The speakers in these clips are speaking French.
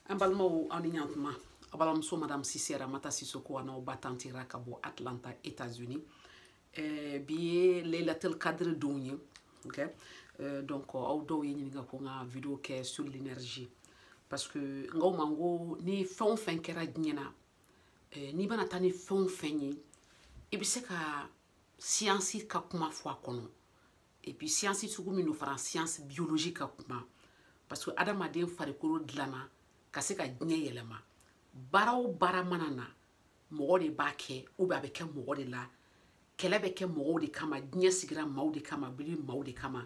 Ambalmo aninyantma abalamso madame Sisera Mata Sissoko ana batantira kabo Atlanta États-Unis biye Laylatul Qadr donye OK donc audo yeninga ko nga vidéo ke sur l'énergie parce que ngaw mango ni fon fen kera dnyena ni bana tani fon fenyi e bi se ka science ka kuma fo akono et puis science sugumi no fara science biologique ka kuma parce que adamaden farikolo dilana ka se ka diɲɛ yɛlɛma baara o baara mana na mɔgɔ de b'a kɛ ou bien a bɛ kɛ mɔgɔ de la kɛlɛ bɛ kɛ mɔgɔw de kama diɲɛ sigira maaw de kama bili maaw de kama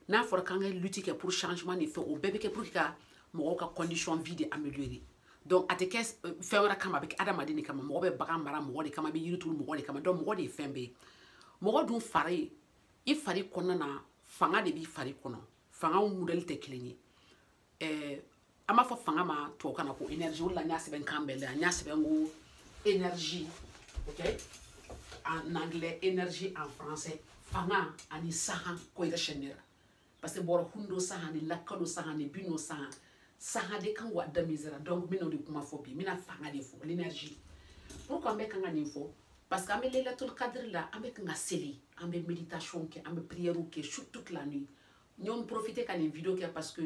n'a fɔra k'an ka lutte kɛ pour changement ni fɛn o bɛɛ bɛ kɛ pour que ka mɔgɔw ka condition vie de améliorer donc a tɛ kɛ fɛn wɛrɛ kama a bɛ kɛ adamaden de kama mɔgɔ bɛ bagan mara mɔgɔ de kama a bɛ yiri turu mɔgɔ de kama donc mɔgɔ de ye fɛn bɛɛ ye mɔgɔ dun fari i fari kɔnɔna na fanga de b'i fari kɔnɔ fanga modèle tɛ kelen ye ama fɔ fanga ma to kana ko énergie wala nya seben kambele nya seben go énergie OK en anglais énergie en français fanga ani sahan ko ida shenera parce que boro hundo sahan ni lakado sahan ni bino sahan de kan wa da misera donc mino de kuma fo bi mina fanga de fo l'énergie pourquoi me kan ngani fo parce que amé Laylatul Qadr la amé kan seli amé méditation ke amé prière ke toute la nuit ñom profiter kan une vidéo ke parce que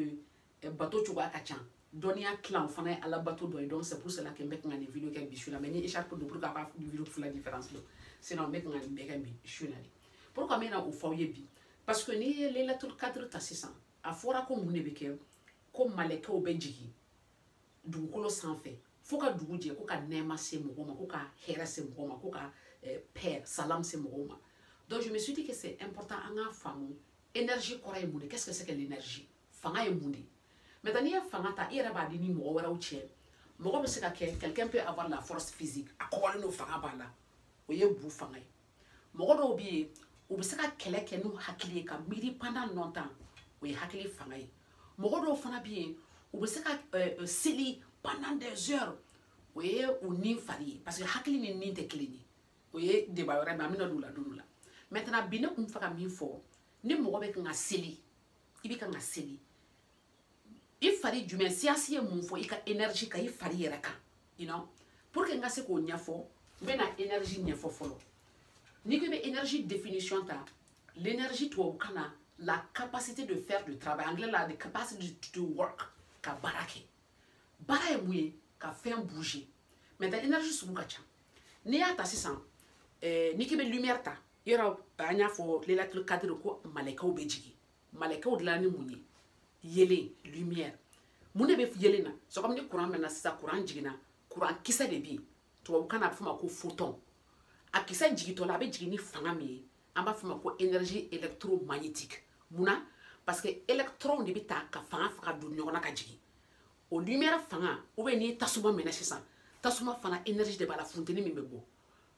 bateau tu vois kacha donia clan fana ala bateau do donc c'est pour cela que mec ngani vidéo ke bishuna mais ni écharpe de pour capable vidéo pour la différence là sinon mec ngani mec bishuna pourquoi mena au foyer bi parce que ni Laylatul Qadr ta 600 a fora ko mun be ke ko maleka o benjigi dugukolo sanfɛ fo ka dugu jɛ ko ka nɛɛma se mɔgɔ ma ko ka hɛrɛ se mɔgɔ ma ko ka paix salam se mɔgɔ ma donc je me suis dit que c'est important an ka faamu énergie kɔrɔ ye mun de qu'est-ce que c'est que l'énergie fanga ye mun de maintenant n'i ye fanga ta i yɛrɛ b'a di ni mɔgɔ wɛrɛw cɛ mɔgɔ bɛ se ka kɛ quelqu'un peut avoir la force physique a kɔgɔlen don fanga b'a la o ye bu fanga ye mɔgɔ dɔw bɛ yen u bɛ se ka kɛlɛ kɛ n'u hakili ye ka miiri pendant longtemps o ye hakili fanga ye mɔgɔ dɔw fana bɛ yen u bɛ se ka seli pendant des heures o ye u nin fari ye parce que hakili ni nin tɛ kelen ye o ye débat wɛrɛ mais an bɛna don o la don dɔ la maintenant bi ne kun fɛ ka min fɔ ni mɔgɔ bɛ kan ka seli i bɛ kan ka seli i fari jumɛn siyansi ye mun fɔ i ka énergie ka i fari yɛrɛ kan you know pour que n ka se k'o ɲɛfɔ n bɛna énergie ɲɛfɔ fɔlɔ n'i ko i bɛ énergie définition ta l'énergie tubabukan na la capacité de faire du travail anglais la the capacity to work ka baara kɛ baara ye mun ye ka fɛn bouger maintenant énergie sugu ka ca n'i y'a ta sisan n'i k'i bɛ lumière ta yɔrɔ an y'a fɔ Laylatul Qadr ko malɛkaw bɛ jigin malɛkaw dilanna ni mun ye yelen lumière mun de bɛ yelen na c'est comme ni courant mɛnna sisan courant jiginna courant kisɛ de bɛ yen tubabukan na a bɛ fɔ o ma ko photon a kisɛ jigintɔ la a bɛ jigin ni fanga min ye an b'a fɔ o ma ko énergie électromagnétique munna parce que électron de bɛ ta ka fanga faga don ɲɔgɔn na ka jigin o lumière fanga ou bien ni tasuma mɛnɛ sisan tasuma fana énergie de b'a la funteni min bɛ bɔ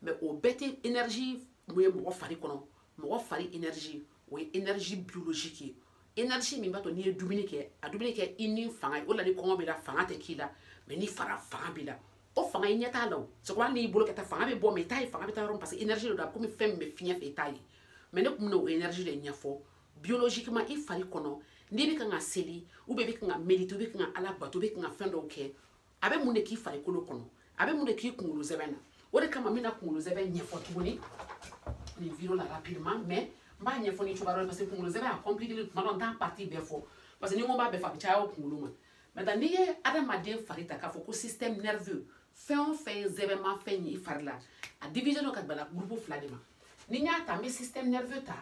mais o bɛɛ tɛ énergie mun ye mɔgɔ fari kɔnɔ mɔgɔ fari énergie o ye énergie biologique ye énergie min b'a to n'i ye dumuni kɛ a dumuni kɛ i ni fanga ye o la ni kɔngɔ b'i la fanga tɛ k'i la mais ni fara fanga b'i la o fanga i ɲɛ t'a la o c'est comme n'i bolo ka taa fanga bɛ bɔ mais i t'a ye fanga bɛ taa yɔrɔ min parce que énergie de don a bɛ komi fɛn min bɛ fiɲɛ fɛ i t'a ye mais ne kun bɛna o énergie de ɲɛfɔ biologiquement i fari kɔnɔ n'i bɛ kan ka seli ou bien i bɛ kan ka méditer ou bɛ kan ka ala bato i bɛ kan ka fɛn dɔw kɛ a bɛ mun de k'i farikolo kɔnɔ a bɛ mun de k'i kunkolo zɛbɛn na o de kama n bɛna kunkolo zɛbɛn ɲɛfɔ tuguni nin vidéo la rapidement mais n b'a ɲɛfɔ ni cogoya dɔ parce que kunkolo zɛbɛn a compliqué tuma dɔ n t'a partie bɛɛ fɔ parce que ni n ko n b'a bɛɛ fɔ a bɛ caya o kunkolo ma maintenant n'i ye adamaden fari ta k'a fɔ ko système nerveux fɛn o fɛn ye zɛbɛnma fɛn ye i fari la a division ka bɛn groupe fila de ma ni n y'a ta n bɛ système nerveux ta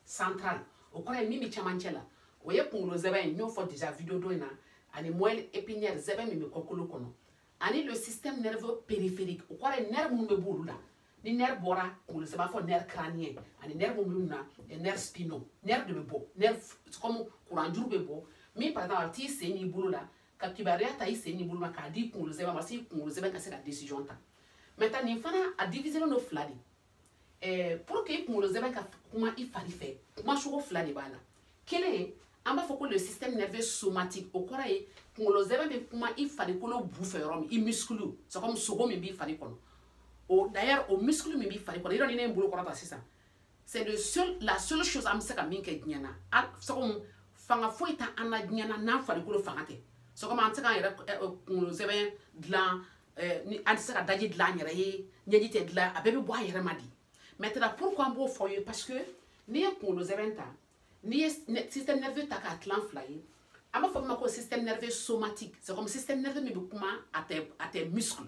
central o kɔrɔ ye min bɛ cɛmancɛ la o ye kunkolo zɛbɛn ye n y'o fɔ déjà vidéo dɔ in na ani moelle épinière zɛbɛn min bɛ kɔkolo kɔnɔ ani le système nerveux périphérique o kɔrɔ ye nerf minnu bɛ bɔ olu la ni nerf bɔra kunkolo zɛbɛn b'a fɔ nerf crânien ani nerf minnu na nerf spinaux nerf de bɛ bɔ nerf comme courant juru bɛ bɔ min par exemple a bɛ t'i sen n'i bolo la ka kibaruya ta i sen n'i bolo ma k'a di kunkolo zɛbɛn ma walasa i kunkolo zɛbɛn ka se ka décision ta maintenant nin fana a divisé len don fila de pour que i kunkolo zɛbɛn ka kuma i fari fɛ kuma cogo fila de b'a la kelen an b'a fɔ ko le système nerveux somatique o kɔrɔ ye kunkolo zɛbɛn bɛ kuma i farikolo bu fɛ yɔrɔ min i muscle c'est comme sogo min b'i fari kɔnɔ o d'ailleurs o muscle min b'i fari kɔnɔ yɔrɔ ni ne ye n bolo kɔrɔta sisan c'est la seule chose an bɛ se ka min kɛ diɲɛ na c'est comme fanga foyi t'an na diɲɛ na n'an farikolo fanga tɛ so comme antika yɛrɛ kunkolo zɛbɛn dilan ni an tɛ se ka daji dilan yɛrɛ ye ɲɛji tɛ dilan a bɛɛ bɛ bɔ a yɛrɛ ma di maintenant pourquoi an b'o fɔ ye parce que n'i ye kunkolo zɛbɛn ta n'i ye système nerveux ta k'a tilan fila ye an b'a fɔ min ma ko système nerveux somatique c'est comme système nerveux min bɛ kuma a tɛ muscle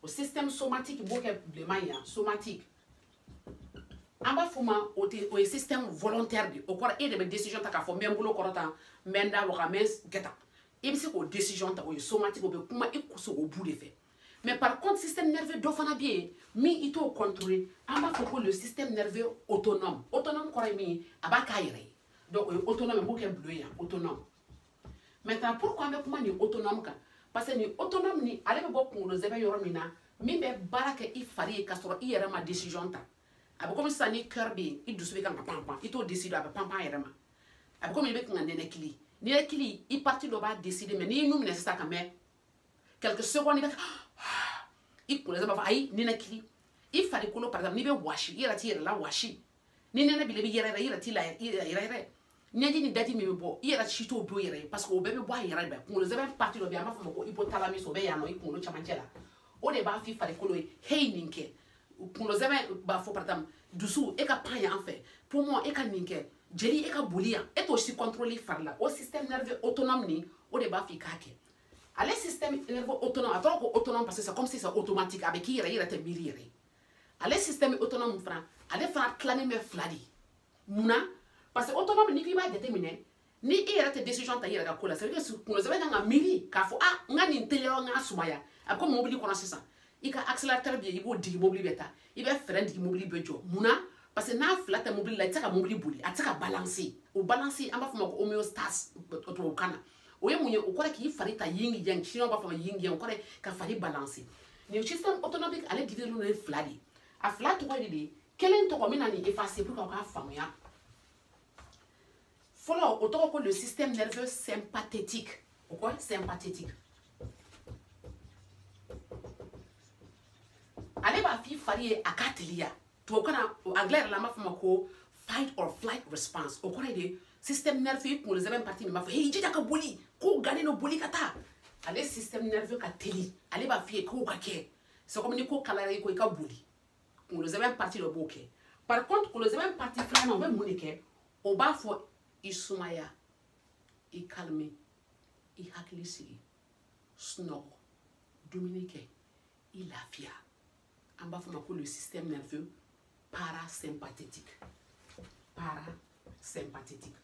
o système somatique b'o kɛ bilenman ye somatique an b'a fɔ ma o ye système volontaire de o kɔrɔ e de bɛ décision ta k'a fɔ n bɛ n bolo kɔrɔ tan n bɛ n da waga n bɛ n kɛ tan i bɛ se k'o décision ta o ye somatique o bɛ kuma i sogo bu de fɛ mais par contre système nerveux dɔ fana bɛ yen min i t'o contrôler an b'a fɔ ko le système nerveux autonome autonome kɔrɔ ye min ye a b'a k'a yɛrɛ ye donc o ye autonome n b'o kɛ bulon ye yan autonome maintenant pourquoi an bɛ kuma nin autonome kan parce que nin autonome nin ale bɛ bɔ kunkolo zɛbɛ yɔrɔ min na min bɛ baara kɛ i fari ye k'a sɔrɔ i yɛrɛ ma décision ta a bɛ komi sisan ni cœur bɛ yen i dusu bɛ kan ka panpan i t'o décider a bɛ panpan a yɛrɛ ma a bɛ komi i bɛ kan ka nɛnɛkili nɛnɛkili i parti dɔ b'a décider mais n'i ye nu minɛ sisan ka mɛn quelques secondes i bɛ i kunkolo zɛbɛ b'a fɔ ayi nɛnɛkili i farikolo par exemple n'i bɛ wɔsi i yɛrɛ t'i yɛrɛ la wɔsi ni nɛnɛ b'i la i bɛ yɛrɛ i yɛrɛ t'i la yɛrɛ ɲɛji ni daji min bɛ bɔ i yɛrɛ si t'o don yɛrɛ ye parce que o bɛɛ bɛ bɔ a yɛrɛ bɛɛ kunkolo zɛbɛ parti dɔ bɛ yen an b'a fɔ o ma ko hypothalamus o bɛ yan nɔ i kunkolo camancɛ la o de b'a fɔ i farikolo ye heyi nin kɛ kunkolo zɛbɛ b'a fɔ par exemple dusu e ka pan yan fɛ poumon e ka nin kɛ jeli e ka boli yan e t'o si contrôler fari la o système nerveux autonome nin o de b'a fɔ i k'a kɛ ale système nerveux autonome a tɔgɔ ko autonome parce que c'est comme si c'est automatique a bɛ k'i yɛrɛ i yɛrɛ tɛ miiri yɛrɛ ale système autonome fana ale fana tilanen bɛ fila de munna parce que autonome ni k'i b'a jateminɛ ni i yɛrɛ tɛ décision ta i yɛrɛ ka ko la c'est à dire que kunkolo zɛbɛ kan ka miiri k'a fɔ n ka nin teliya n ka sumaya a bɛ komi mobili kɔnɔ sisan i ka accélérateur bɛ yen i b'o digi mobili bɛ taa i bɛ frein digi mobili bɛ jɔ munna parce que n'a fila tɛ mobili la i tɛ se ka mobili boli a tɛ se ka balancer o balancer an b'a fɔ o ma ko homéostase tubabukan na o ye mun ye o kɔrɔ k'i fari ta yin yang chinois b'a fɔ ma yin yang o kɔrɔ ka fari balancer nin système autonomique ale divisé ye fila de a fila tɔgɔ de ye kelen tɔgɔ min na nin effacer pour k'aw k'a faamuya fɔlɔ o tɔgɔ ko le système nerveux sympathétique o kɔ sympathétique ale b'a f'i fari ye a ka teliya tubabukan na anglais yɛrɛ la an b'a fɔ ma ko fight or flight response o kɔrɔ ye de système nerveux i kunkolo zɛbɛ partie min b'a fɔ hey jija ka boli ko gannen do boli ka taa ale système nerveux ka teli ale b'a f'i ye k'o ka kɛ c'est comme ni ko kalayara i ko i ka boli kunkolo zɛbɛ partie dɔ b'o kɛ par contre kunkolo zɛbɛ partie filanan o bɛ mun de kɛ o b'a fɔ i sumaya i calmer i hakili sigi sunɔgɔ dumuni kɛ i lafiya an b'a fɔ ma ko le système nerveux parasympathétique parasympathétique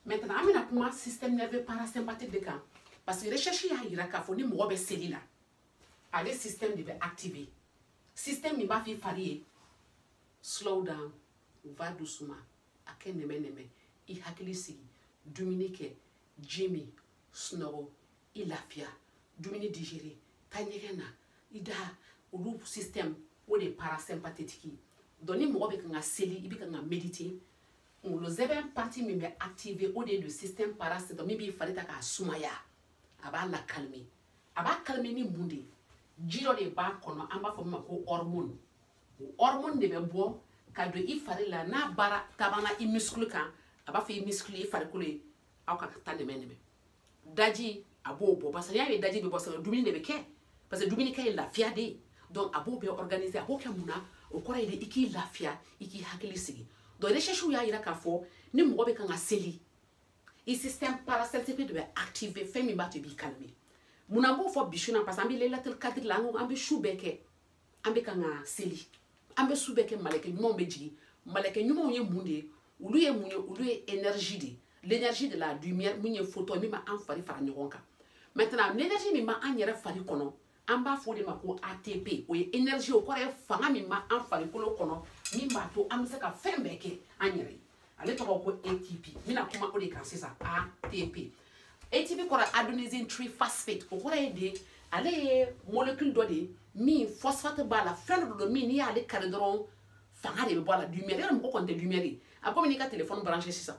maintenant an bɛna kuma système nerveux parasympathique de kan parce que recherche y'a yira k'a fɔ ni mɔgɔ bɛ seli la ale système de bɛ activer système min b'a f'i fari ye slow down va doucement a kɛ nɛmɛ-nɛmɛ i hakili sigi dumuni kɛ ji min sunɔgɔ i lafiya dumuni digérer taa ɲɛgɛn na i da olu système o de ye parasympathétique donc ni mɔgɔ bɛ kan ka seli i bɛ kan ka méditer kunkolo zɛbɛ partie min bɛ activer o de ye le système parasympathique min b'i fari ta k'a sumaya a b'a la calmer a b'a calmer ni mun de ye ji dɔ de b'a kɔnɔ an b'a fɔ min ma ko hormone o hormone de bɛ bɔ ka don i fari la n'a baara tabana i muscle kan a b'a fɔ i muscle i farikolo ye aw ka taa nɛmɛ-nɛmɛ daji a b'o bɔ parce que n'i y'a ye daji bɛ bɔ sisan dumuni de bɛ kɛ parce que dumuni kɛ ye lafiya de ye donc a b'o bɛɛ organiser a b'o kɛ mun na o kɔrɔ ye de i k'i lafiya i k'i hakili sigi donc recherche y'a yira k'a fɔ ni mɔgɔ bɛ kan ka seli i système parasympathique de bɛ activer fɛn min b'a to i b'i calmer munna n b'o fɔ bi su in na parce que an bɛ laylatul kadiri la an bɛ su bɛɛ kɛ an bɛ kan ka seli an bɛ su bɛɛ kɛ malɛkɛ ɲumanw bɛ jigin malɛkɛ ɲumanw ye mun de ye olu ye mun ye olu ye énergie de ye l'énergie de la lumière min ye photon min b'an fari fara ɲɔgɔn kan maintenant l'énergie min b'an yɛrɛ fari kɔnɔ an b'a fɔ o de ma ko ATP o ye énergie o kɔrɔ ye fanga min b'an farikolo kɔnɔ min b'a to an bɛ se ka fɛn bɛɛ kɛ an yɛrɛ ye ale tɔgɔ ko ATP n bɛna kuma o de kan sisan ATP ATP kɔrɔ adenosine triphosphate o kɔrɔ ye de ale ye molécule dɔ de ye min phosphate b'a la fɛn dɔ don min n'i y'ale kari dɔrɔn fanga de bɛ bɔ a la lumière yɛrɛ mɔgɔ kɔni tɛ lumière ye a komi n'i ka téléphone branché sisan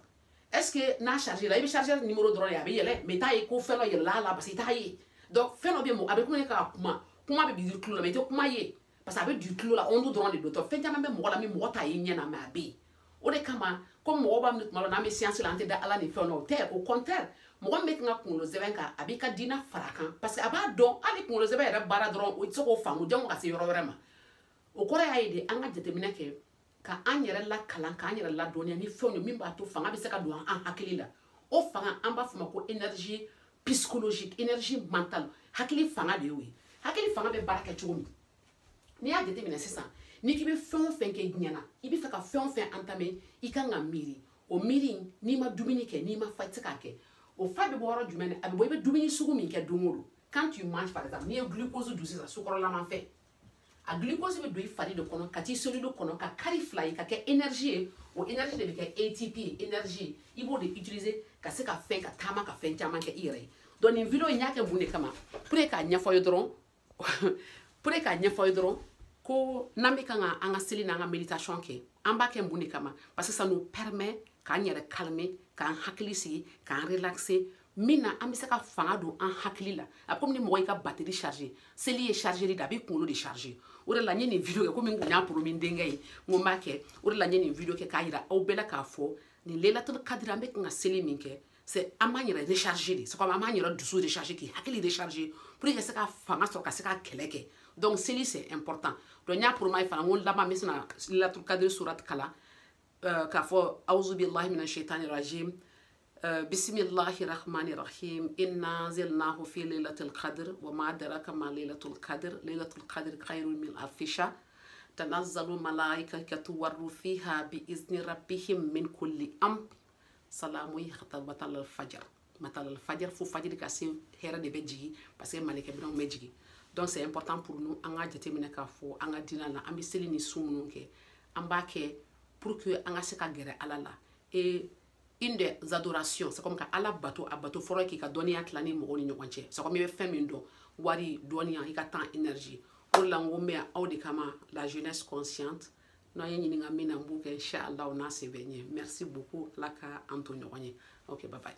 est-ce que n'a chargé la i bɛ chargeur numéro dɔrɔn ye a bɛ yɛlɛ mais i t'a ye ko fɛn dɔ yɛlɛla a la parce que i t'a ye donc fɛn dɔ bɛ yen a bɛ komi ka kuma bɛ bi tulo la mais i tɛ kuma ye parce que a bɛ du tulo la onde dɔrɔn de don donc fɛn caman bɛ mɔgɔ la min mɔgɔ t'a ye ɲɛ na mais a bɛ yen o de kama comme mɔgɔ b'a minɛ tuma dɔ n'an bɛ science la an tɛ da ala ni fɛn na o tɛ au contraire mɔgɔ min bɛ kan ka kunkolo zɛbɛn kan a b'i ka diina fara kan parce que a b'a dɔn hali kunkolo zɛbɛn yɛrɛ baara dɔrɔn o tɛ se k'o faamu jango ka se yɔrɔ wɛrɛ ma o kɔrɔ y'a ye de an ka jateminɛ kɛ ka an yɛrɛ la kalan k'an yɛrɛ la dɔnniya ni fɛnw ye min b'a to fanga bɛ se ka don an hakili la o fanga an b'a fɔ ma ko énergie psychologique énergie mentale hakili fanga de y'o ye hakili fanga bɛ baara kɛ cogo min n'i y'a jateminɛ sisan n'i k'i bɛ fɛn o fɛn kɛ diɲɛ na i bɛ fɛ ka fɛn o fɛn entamé i kan ka miiri o miiri n'i ma dumuni kɛ n'i ma fa i tɛ se k'a kɛ o fa bɛ bɔ yɔrɔ jumɛn a bɛ bɔ i bɛ dumuni sugu min kɛ don o don quand tu manges par exemple n'i ye glucose dun sisan sukɔrɔlama fɛn a glucose bɛ don i fari de kɔnɔ ka t'i cellule kɔnɔ ka kari fila ye ka kɛ énergie ye o énergie de bɛ kɛ ATP ye énergie i b'o de utiliser ka se ka fɛn ka taama ka fɛn caman kɛ i yɛrɛ ye donc nin video in n y'a kɛ mun de kama pour k'a ɲɛfɔ ye dɔrɔn pour k'a ɲɛfɔ ye dɔrɔn ko n'an bɛ kan ka an ka seli n'an ka méditation kɛ an b'a kɛ mun de kama parce que ça nous permet k'an yɛrɛ calmer k'an hakili sigi k'an relaxer min na an bɛ se ka fanga don an hakili la a bɛ komi ni mɔgɔ y'i ka batterie charger seli ye charger de a b'i kunkolo de charger o de la n ye nin video kɛ komi n kun y'a promis n denkɛ ye n ko n b'a kɛ o de la n ye nin video kɛ k'a yira aw bɛɛ la k'a fɔ nin Laylatul Qadr an bɛ kan ka seli min kɛ c'est an b'an yɛrɛ recharger de c'est comme an b'an yɛrɛ dusu recharger k'i hakili recharger pour que ka se ka fanga sɔrɔ ka se ka kɛlɛ kɛ donc seli c'est important donc n y'a promis fana n ko laban n bɛ se na Laylatul Qadr surat kalan k'a fɔ awuzu billahi mina shaitani rajim bismillahi rahmani rahim inna anzalnahu fi laylatil qadr wa ma adraka ma laylatul qadr khayrun min alfi shahr tanazzalu malaikatu waruhu fiha bi izni rabbihim min kulli amr salamu hatta matal fajr fo fajr ka se hɛrɛ de bɛ jigi parce que malika binanw bɛ jigi donc c'est important pour nous an ka jateminɛ k'a fɔ an ka diinɛ la an bɛ seli ni su minnu kɛ an b'a kɛ pour que an ka se ka gɛrɛ ala la et une des adorations c'est comme ka ala bato a bato fɔlɔ k'i ka dɔnniya tila ni mɔgɔw ni ɲɔgɔn cɛ c'est comme i bɛ fɛn min dɔn wari dɔnniya i ka temps énergie o de la n ko n bɛ yan aw de kama la jeunesse consciente n'an ye ɲininka min na n b'o kɛ inchallah n'a se bɛ n ye merci beaucoup ala ka an to ɲɔgɔn ye ok bye bye